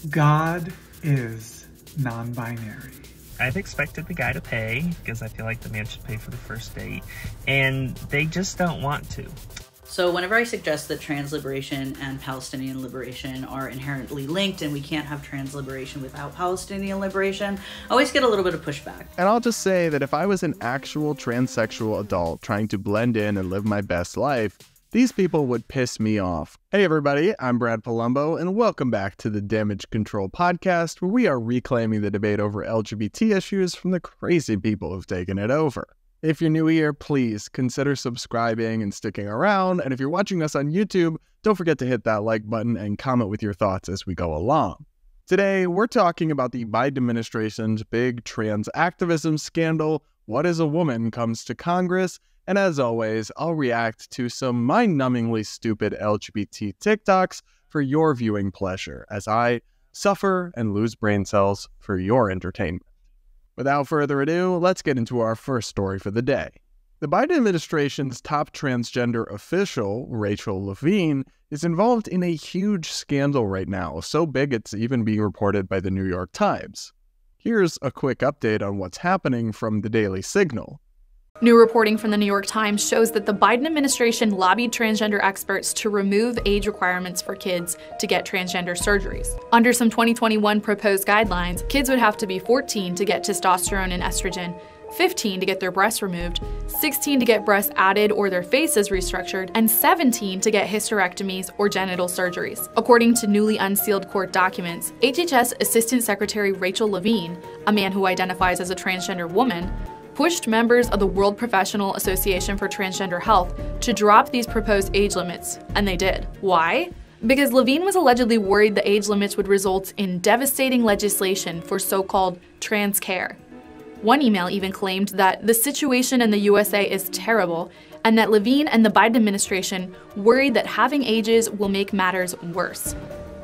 God is non-binary. I've expected the guy to pay because I feel like the man should pay for the first date, and they just don't want to. So whenever I suggest that trans liberation and Palestinian liberation are inherently linked and we can't have trans liberation without Palestinian liberation, I always get a little bit of pushback. And I'll just say that if I was an actual transsexual adult trying to blend in and live my best life, these people would piss me off. Hey everybody, I'm Brad Polumbo, and welcome back to the Damage Control podcast, where we are reclaiming the debate over LGBT issues from the crazy people who've taken it over. If you're new here, please consider subscribing and sticking around, and if you're watching us on YouTube, don't forget to hit that like button and comment with your thoughts as we go along. Today, we're talking about the Biden administration's big trans activism scandal, What is a Woman comes to Congress, and as always, I'll react to some mind-numbingly stupid LGBT TikToks for your viewing pleasure as I suffer and lose brain cells for your entertainment. Without further ado, let's get into our first story for the day. The Biden administration's top transgender official, Rachel Levine, is involved in a huge scandal right now, so big it's even being reported by the New York Times. Here's a quick update on what's happening from the Daily Signal. New reporting from the New York Times shows that the Biden administration lobbied transgender experts to remove age requirements for kids to get transgender surgeries. Under some 2021 proposed guidelines, kids would have to be 14 to get testosterone and estrogen, 15 to get their breasts removed, 16 to get breasts added or their faces restructured, and 17 to get hysterectomies or genital surgeries. According to newly unsealed court documents, HHS Assistant Secretary Rachel Levine, a man who identifies as a transgender woman, pushed members of the World Professional Association for Transgender Health to drop these proposed age limits, and they did. Why? Because Levine was allegedly worried the age limits would result in devastating legislation for so-called trans care. One email even claimed that the situation in the USA is terrible, and that Levine and the Biden administration worried that having ages will make matters worse.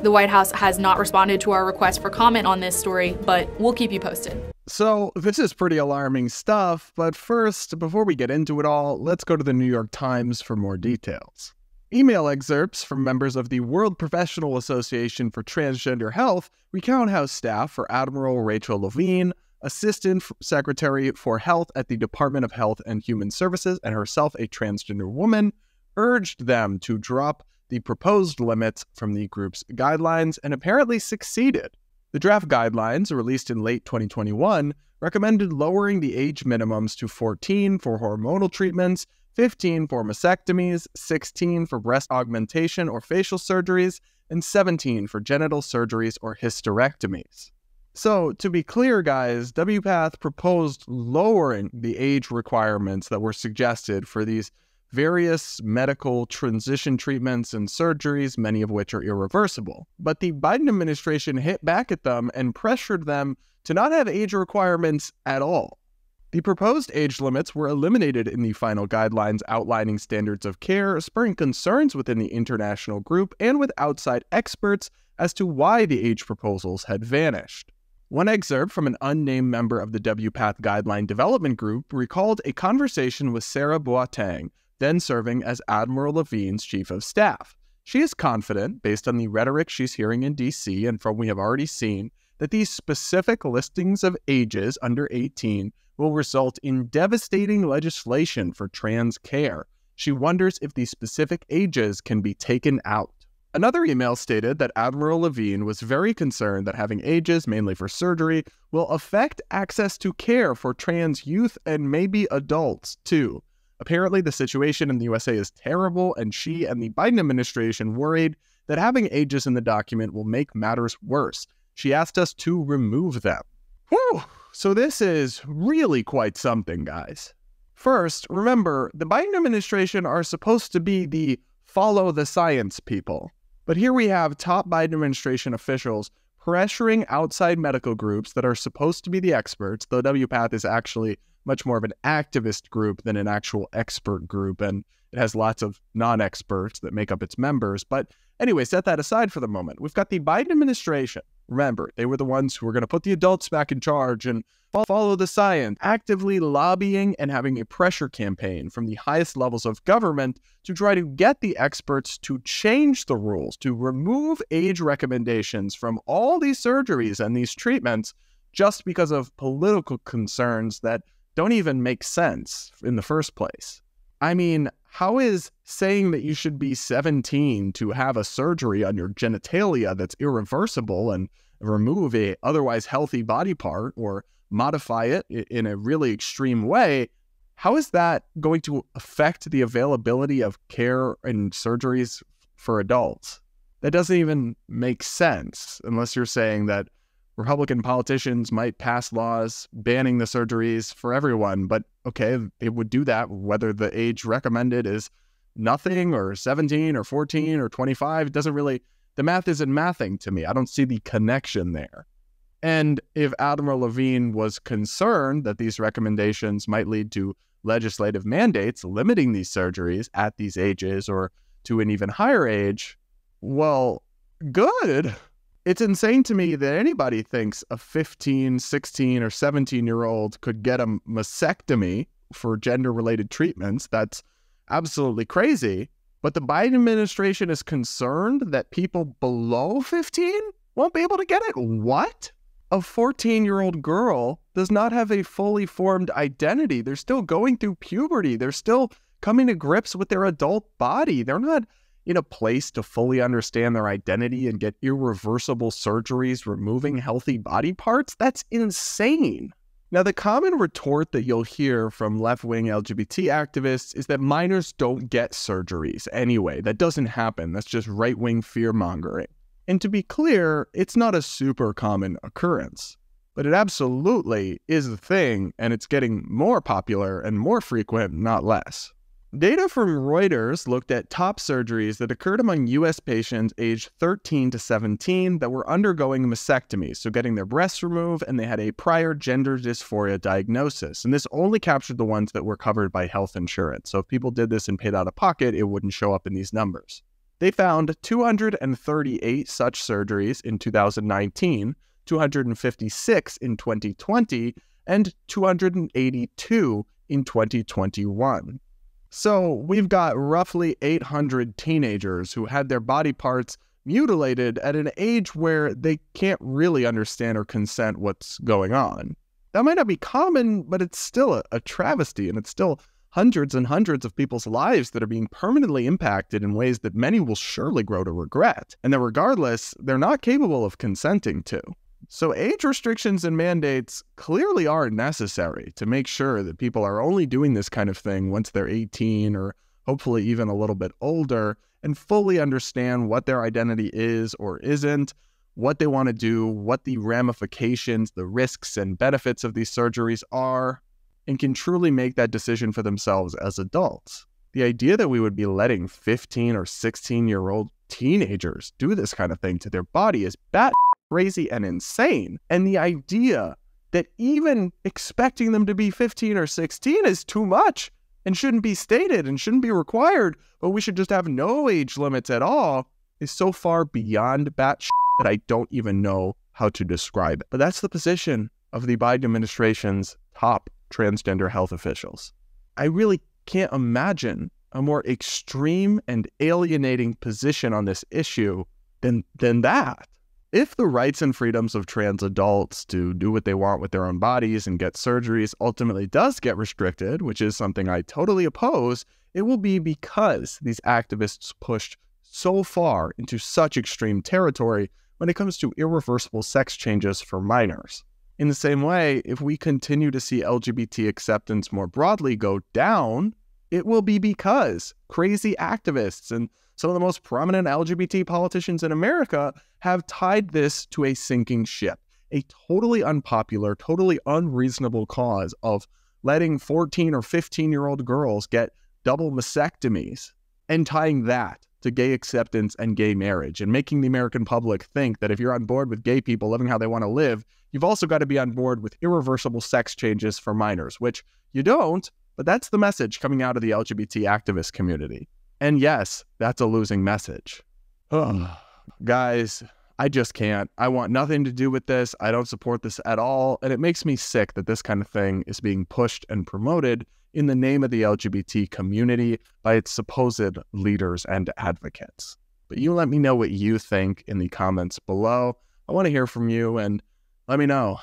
The White House has not responded to our request for comment on this story, but we'll keep you posted. So, this is pretty alarming stuff, but first, before we get into it all, let's go to the New York Times for more details. Email excerpts from members of the World Professional Association for Transgender Health recount how staff for Admiral Rachel Levine, Assistant Secretary for Health at the Department of Health and Human Services, and herself a transgender woman, urged them to drop the proposed limits from the group's guidelines and apparently succeeded. The draft guidelines, released in late 2021, recommended lowering the age minimums to 14 for hormonal treatments, 15 for mastectomies, 16 for breast augmentation or facial surgeries, and 17 for genital surgeries or hysterectomies. So, to be clear, guys, WPATH proposed lowering the age requirements that were suggested for these various medical transition treatments and surgeries, many of which are irreversible. But the Biden administration hit back at them and pressured them to not have age requirements at all. The proposed age limits were eliminated in the final guidelines outlining standards of care, spurring concerns within the international group and with outside experts as to why the age proposals had vanished. One excerpt from an unnamed member of the WPATH Guideline Development Group recalled a conversation with Sarah Boateng, then serving as Admiral Levine's chief of staff. She is confident, based on the rhetoric she's hearing in D.C. and from what we have already seen, that these specific listings of ages under 18 will result in devastating legislation for trans care. She wonders if these specific ages can be taken out. Another email stated that Admiral Levine was very concerned that having ages, mainly for surgery, will affect access to care for trans youth and maybe adults, too. Apparently, the situation in the USA is terrible, and she and the Biden administration worried that having ages in the document will make matters worse. She asked us to remove them. Whew! So this is really quite something, guys. First, remember, the Biden administration are supposed to be the follow the science people. But here we have top Biden administration officials pressuring outside medical groups that are supposed to be the experts, though WPATH is actually much more of an activist group than an actual expert group, and it has lots of non-experts that make up its members. But anyway, set that aside for the moment. We've got the Biden administration Remember, they were the ones who were going to put the adults back in charge and follow the science, actively lobbying and having a pressure campaign from the highest levels of government to try to get the experts to change the rules, to remove age recommendations from all these surgeries and these treatments just because of political concerns that don't even make sense in the first place. I mean, how is saying that you should be 17 to have a surgery on your genitalia that's irreversible and remove a otherwise healthy body part or modify it in a really extreme way, how is that going to affect the availability of care and surgeries for adults? That doesn't even make sense unless you're saying that Republican politicians might pass laws banning the surgeries for everyone. But okay, they would do that whether the age recommended is nothing or 17 or 14 or 25. It doesn't really, the math isn't mathing to me. I don't see the connection there. And if Admiral Levine was concerned that these recommendations might lead to legislative mandates limiting these surgeries at these ages or to an even higher age, well, good. It's insane to me that anybody thinks a 15, 16, or 17-year-old could get a mastectomy for gender-related treatments. That's absolutely crazy. But the Biden administration is concerned that people below 15 won't be able to get it. What? A 14-year-old girl does not have a fully formed identity. They're still going through puberty. They're still coming to grips with their adult body. They're not in a place to fully understand their identity and get irreversible surgeries removing healthy body parts. That's insane. Now, the common retort that you'll hear from left-wing LGBT activists is that minors don't get surgeries anyway. That doesn't happen. That's just right-wing fear-mongering. And to be clear, it's not a super common occurrence, but it absolutely is a thing, and it's getting more popular and more frequent, not less. Data from Reuters looked at top surgeries that occurred among U.S. patients aged 13 to 17 that were undergoing mastectomies, so getting their breasts removed, and they had a prior gender dysphoria diagnosis. And this only captured the ones that were covered by health insurance. So if people did this and paid out of pocket, it wouldn't show up in these numbers. They found 238 such surgeries in 2019, 256 in 2020, and 282 in 2021. So we've got roughly 800 teenagers who had their body parts mutilated at an age where they can't really understand or consent what's going on. That might not be common, but it's still a travesty, and it's still hundreds and hundreds of people's lives that are being permanently impacted in ways that many will surely grow to regret, and that regardless, they're not capable of consenting to. So age restrictions and mandates clearly are necessary to make sure that people are only doing this kind of thing once they're 18 or hopefully even a little bit older and fully understand what their identity is or isn't, what they want to do, what the ramifications, the risks and benefits of these surgeries are, and can truly make that decision for themselves as adults. The idea that we would be letting 15 or 16-year-old teenagers do this kind of thing to their body is bat crazy and insane. And the idea that even expecting them to be 15 or 16 is too much and shouldn't be stated and shouldn't be required, but we should just have no age limits at all is so far beyond bat that I don't even know how to describe it. But that's the position of the Biden administration's top transgender health officials. I really can't imagine a more extreme and alienating position on this issue than that. If the rights and freedoms of trans adults to do what they want with their own bodies and get surgeries ultimately does get restricted, which is something I totally oppose, it will be because these activists pushed so far into such extreme territory when it comes to irreversible sex changes for minors. In the same way, if we continue to see LGBT acceptance more broadly go down, it will be because crazy activists and some of the most prominent LGBT politicians in America have tied this to a sinking ship, a totally unpopular, totally unreasonable cause of letting 14 or 15-year-old girls get double mastectomies and tying that to gay acceptance and gay marriage and making the American public think that if you're on board with gay people living how they want to live, you've also got to be on board with irreversible sex changes for minors, which you don't, but that's the message coming out of the LGBT activist community. And yes, that's a losing message. Guys, I just can't. I want nothing to do with this. I don't support this at all. And it makes me sick that this kind of thing is being pushed and promoted in the name of the LGBT community by its supposed leaders and advocates. But you let me know what you think in the comments below. I want to hear from you, and let me know.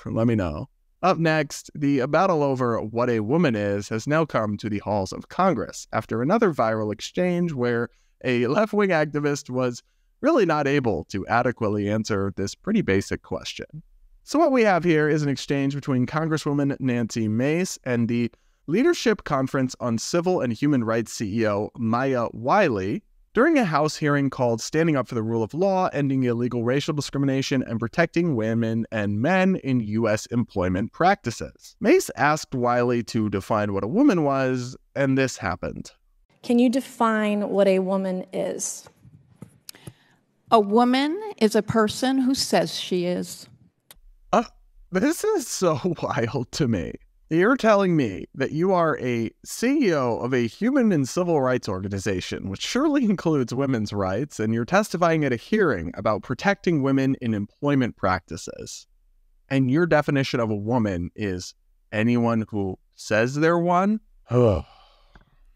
Let me know. Up next, the battle over what a woman is has now come to the halls of Congress after another viral exchange where a left-wing activist was really not able to adequately answer this pretty basic question. So what we have here is an exchange between Congresswoman Nancy Mace and the Leadership Conference on Civil and Human Rights CEO Maya Wiley during a House hearing called Standing Up for the Rule of Law, Ending Illegal Racial Discrimination, and Protecting Women and Men in U.S. Employment Practices. Mace asked Wiley to define what a woman was, and this happened. Can you define what a woman is? A woman is a person who says she is. This is so wild to me. You're telling me that you are a CEO of a human and civil rights organization, which surely includes women's rights, and you're testifying at a hearing about protecting women in employment practices. And your definition of a woman is anyone who says they're one?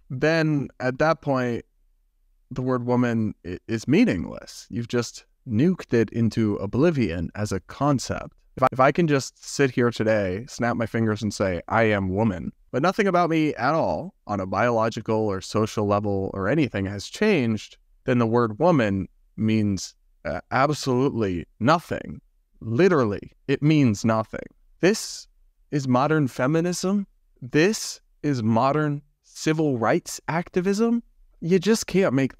Then at that point, the word woman is meaningless. You've just nuked it into oblivion as a concept. If I can just sit here today, snap my fingers and say, I am woman, but nothing about me at all on a biological or social level or anything has changed, then the word woman means absolutely nothing. Literally, it means nothing. This is modern feminism. This is modern civil rights activism. You just can't make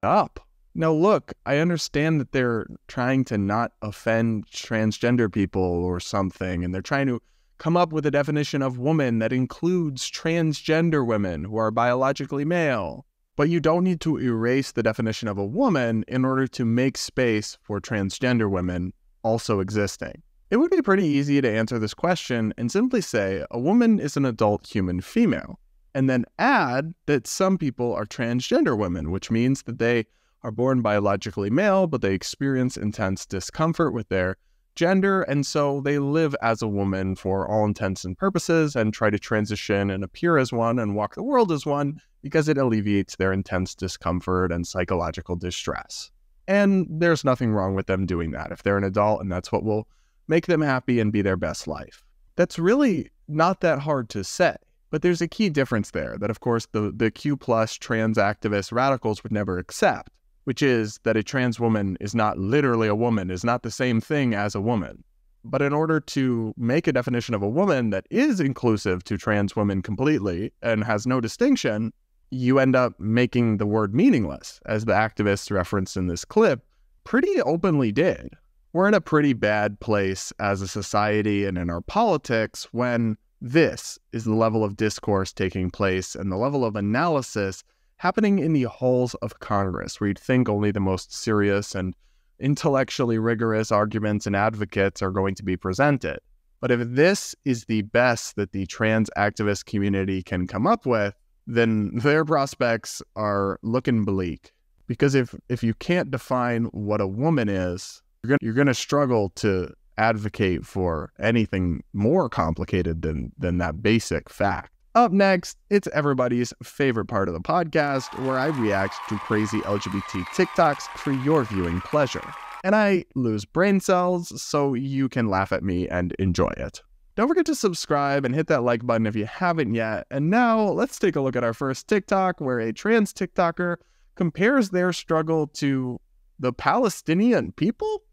up. Now, look, I understand that they're trying to not offend transgender people or something, and they're trying to come up with a definition of woman that includes transgender women who are biologically male. But you don't need to erase the definition of a woman in order to make space for transgender women also existing. It would be pretty easy to answer this question and simply say a woman is an adult human female, and then add that some people are transgender women, which means that they are born biologically male, but they experience intense discomfort with their gender, and so they live as a woman for all intents and purposes and try to transition and appear as one and walk the world as one because it alleviates their intense discomfort and psychological distress. And there's nothing wrong with them doing that if they're an adult and that's what will make them happy and be their best life. That's really not that hard to say. But there's a key difference there that, of course, the Q+ trans activist radicals would never accept, which is that a trans woman is not literally a woman, is not the same thing as a woman. But in order to make a definition of a woman that is inclusive to trans women completely and has no distinction, you end up making the word meaningless, as the activists referenced in this clip pretty openly did. We're in a pretty bad place as a society and in our politics when this is the level of discourse taking place and the level of analysis happening in the halls of Congress, where you'd think only the most serious and intellectually rigorous arguments and advocates are going to be presented. But if this is the best that the trans activist community can come up with, then their prospects are looking bleak. Because if you can't define what a woman is, you're going to struggle to advocate for anything more complicated than that basic fact. Up next, it's everybody's favorite part of the podcast, where I react to crazy LGBT TikToks for your viewing pleasure. And I lose brain cells so you can laugh at me and enjoy it. Don't forget to subscribe and hit that like button if you haven't yet. And now let's take a look at our first TikTok, where a trans TikToker compares their struggle to the Palestinian people.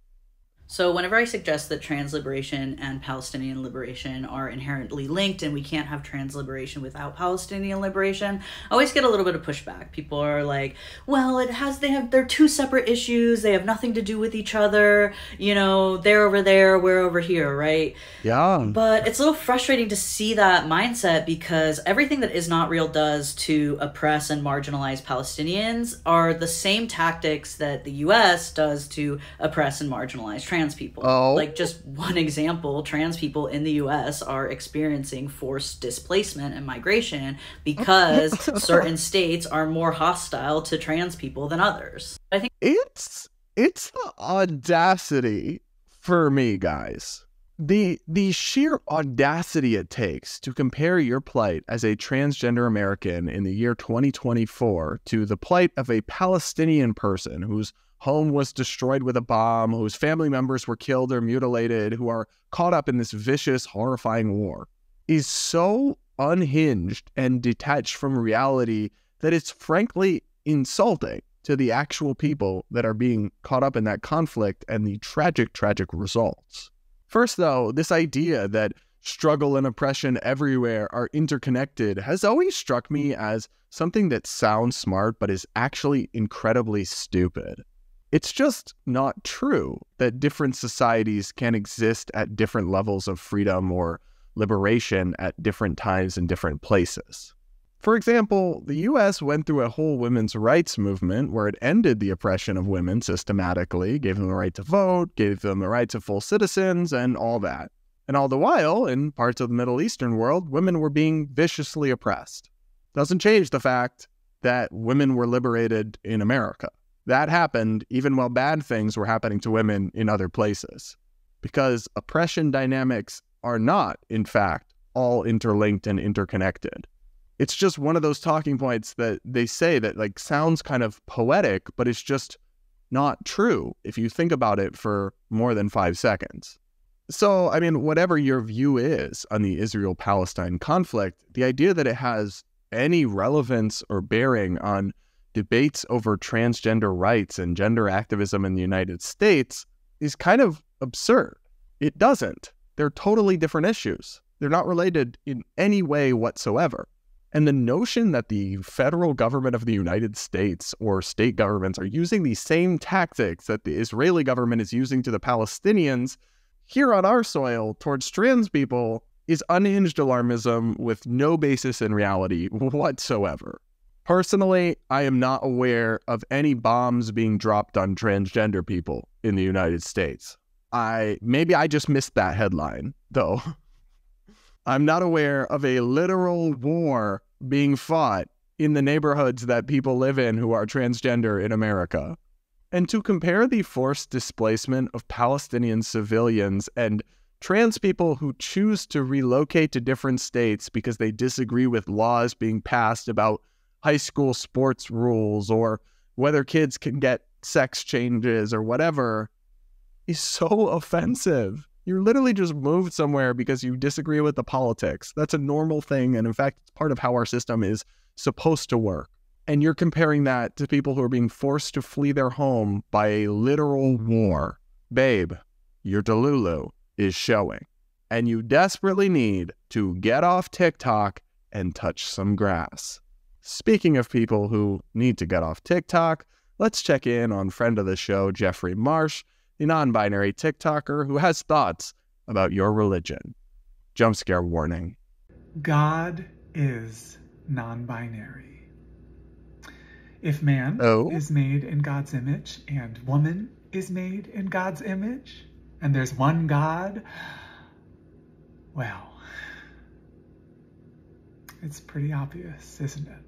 So whenever I suggest that trans liberation and Palestinian liberation are inherently linked and we can't have trans liberation without Palestinian liberation, I always get a little bit of pushback. People are like, well, they're two separate issues. They have nothing to do with each other. You know, they're over there, we're over here, right? Yeah. But it's a little frustrating to see that mindset, because everything that Is Not Real does to oppress and marginalize Palestinians are the same tactics that the US does to oppress and marginalize trans people. Like, just one example, trans people in the US are experiencing forced displacement and migration because certain states are more hostile to trans people than others. I think It's It's the audacity for me, guys. The sheer audacity it takes to compare your plight as a transgender American in the year 2024 to the plight of a Palestinian person whose home was destroyed with a bomb, whose family members were killed or mutilated, who are caught up in this vicious, horrifying war, is so unhinged and detached from reality that it's frankly insulting to the actual people that are being caught up in that conflict and the tragic, tragic results. First, though, this idea that struggle and oppression everywhere are interconnected has always struck me as something that sounds smart but is actually incredibly stupid. It's just not true that different societies can exist at different levels of freedom or liberation at different times and different places. For example, the US went through a whole women's rights movement where it ended the oppression of women systematically, gave them the right to vote, gave them the rights of full citizens, and all that. And all the while, in parts of the Middle Eastern world, women were being viciously oppressed. Doesn't change the fact that women were liberated in America. That happened even while bad things were happening to women in other places. Because oppression dynamics are not, in fact, all interlinked and interconnected. It's just one of those talking points that they say that like sounds kind of poetic, but it's just not true if you think about it for more than 5 seconds. So, I mean, whatever your view is on the Israel-Palestine conflict, the idea that it has any relevance or bearing on debates over transgender rights and gender activism in the United States is kind of absurd. It doesn't. They're totally different issues. They're not related in any way whatsoever. And the notion that the federal government of the United States or state governments are using the same tactics that the Israeli government is using to the Palestinians here on our soil towards trans people is unhinged alarmism with no basis in reality whatsoever. Personally, I am not aware of any bombs being dropped on transgender people in the United States. Maybe I just missed that headline, though. I'm not aware of a literal war being fought in the neighborhoods that people live in who are transgender in America. And to compare the forced displacement of Palestinian civilians and trans people who choose to relocate to different states because they disagree with laws being passed about high school sports rules or whether kids can get sex changes or whatever, is so offensive. You're literally just moved somewhere because you disagree with the politics. That's a normal thing, and in fact, it's part of how our system is supposed to work. And you're comparing that to people who are being forced to flee their home by a literal war. Babe, your Delulu is showing. And you desperately need to get off TikTok and touch some grass. Speaking of people who need to get off TikTok, let's check in on friend of the show, Jeffrey Marsh, the non-binary TikToker who has thoughts about your religion. Jump scare warning. God is non-binary. If man is made in God's image and woman is made in God's image, and there's one God, well, it's pretty obvious, isn't it?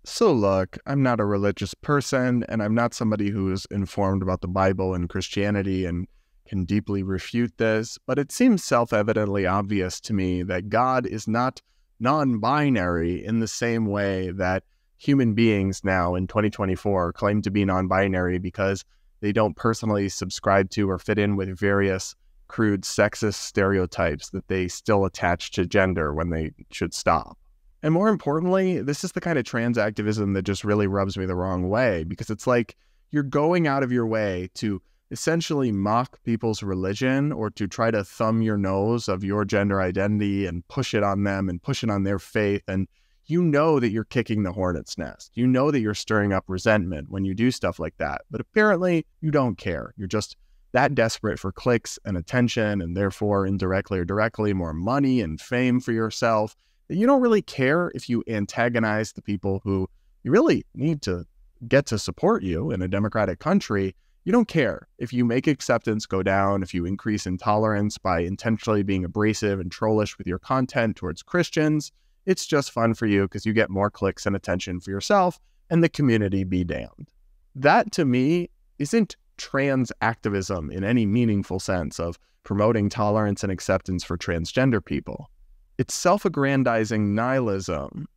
So look, I'm not a religious person, and I'm not somebody who is informed about the Bible and Christianity and can deeply refute this, but it seems self-evidently obvious to me that God is not non-binary in the same way that human beings now in 2024 claim to be non-binary because they don't personally subscribe to or fit in with various crude sexist stereotypes that they still attach to gender when they should stop. And more importantly, this is the kind of trans activism that just really rubs me the wrong way, because it's like you're going out of your way to essentially mock people's religion or to try to thumb your nose of your gender identity and push it on them and push it on their faith. And you know that you're kicking the hornet's nest. You know that you're stirring up resentment when you do stuff like that. But apparently you don't care. You're just that desperate for clicks and attention and therefore indirectly or directly more money and fame for yourself. You don't really care if you antagonize the people who you really need to get to support you in a democratic country. You don't care if you make acceptance go down, if you increase intolerance by intentionally being abrasive and trollish with your content towards Christians. It's just fun for you because you get more clicks and attention for yourself, and the community be damned. That, to me, isn't trans activism in any meaningful sense of promoting tolerance and acceptance for transgender people. It's self-aggrandizing nihilism,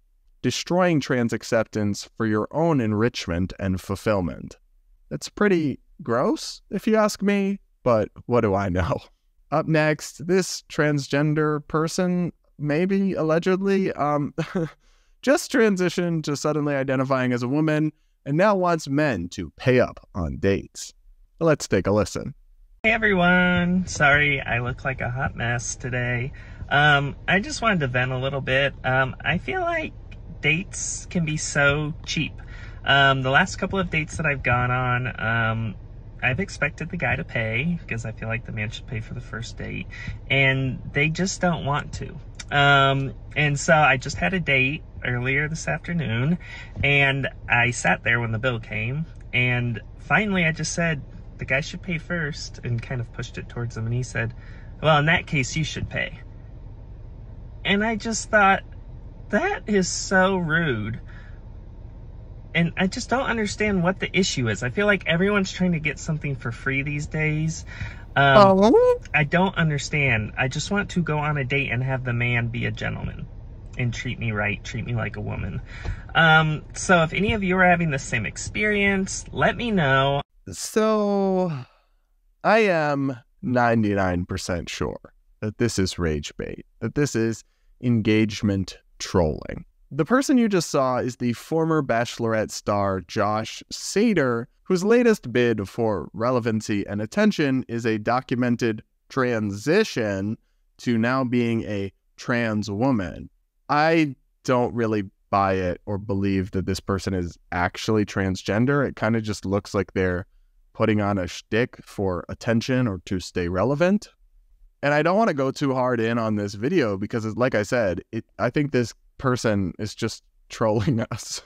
destroying trans acceptance for your own enrichment and fulfillment. That's pretty gross, if you ask me, but what do I know? Up next, this transgender person, maybe, allegedly, just transitioned to suddenly identifying as a woman and now wants men to pay up on dates. Let's take a listen. Hey everyone, sorry I look like a hot mess today. I just wanted to vent a little bit. I feel like dates can be so cheap. The last couple of dates that I've gone on, I've expected the guy to pay because I feel like the man should pay for the first date, and they just don't want to. And so I just had a date earlier this afternoon, and I sat there when the bill came, and finally I just said, the guy should pay first, and kind of pushed it towards him, and he said, well, in that case, you should pay. And I just thought, that is so rude. And I just don't understand what the issue is. I feel like everyone's trying to get something for free these days. I don't understand. I just want to go on a date and have the man be a gentleman and treat me right, treat me like a woman. So if any of you are having the same experience, let me know. So I am 99% sure that this is rage bait, that this is engagement trolling. The person you just saw is the former Bachelorette star Josh Sater, whose latest bid for relevancy and attention is a documented transition to now being a trans woman. I don't really buy it or believe that this person is actually transgender. It kind of just looks like they're putting on a shtick for attention or to stay relevant. And I don't want to go too hard in on this video because, like I said, I think this person is just trolling us.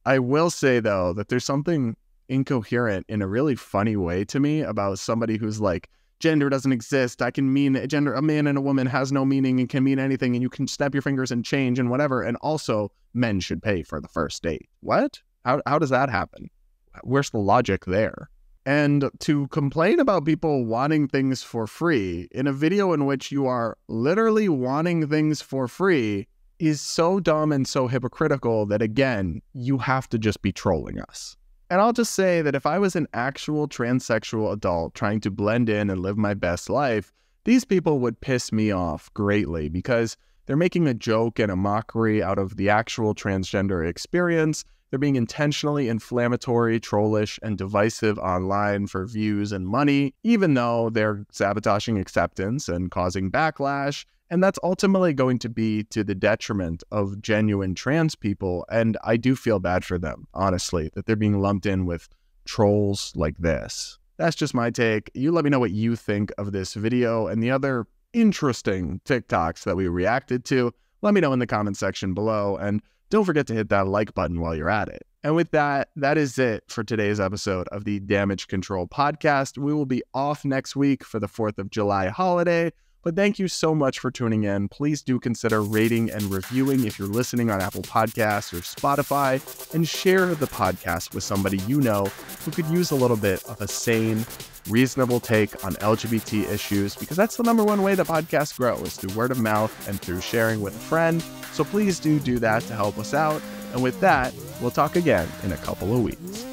I will say, though, that there's something incoherent in a really funny way to me about somebody who's like, gender doesn't exist. I can mean gender. A man and a woman has no meaning and can mean anything, and you can snap your fingers and change and whatever. And also, men should pay for the first date. What? How does that happen? Where's the logic there? And to complain about people wanting things for free in a video in which you are literally wanting things for free is so dumb and so hypocritical that, again, you have to just be trolling us. And I'll just say that if I was an actual transsexual adult trying to blend in and live my best life, these people would piss me off greatly because they're making a joke and a mockery out of the actual transgender experience. They're being intentionally inflammatory, trollish, and divisive online for views and money, even though they're sabotaging acceptance and causing backlash. And that's ultimately going to be to the detriment of genuine trans people. And I do feel bad for them, honestly, that they're being lumped in with trolls like this. That's just my take. You let me know what you think of this video and the other interesting TikToks that we reacted to. Let me know in the comment section below. And don't forget to hit that like button while you're at it. And with that, that is it for today's episode of the Damage Control podcast. We will be off next week for the 4th of July holiday. But thank you so much for tuning in. Please do consider rating and reviewing if you're listening on Apple Podcasts or Spotify, and share the podcast with somebody you know who could use a little bit of a sane, reasonable take on LGBT issues, because that's the #1 way that podcasts grow, is through word of mouth and through sharing with a friend. So please do that to help us out. And with that, we'll talk again in a couple of weeks.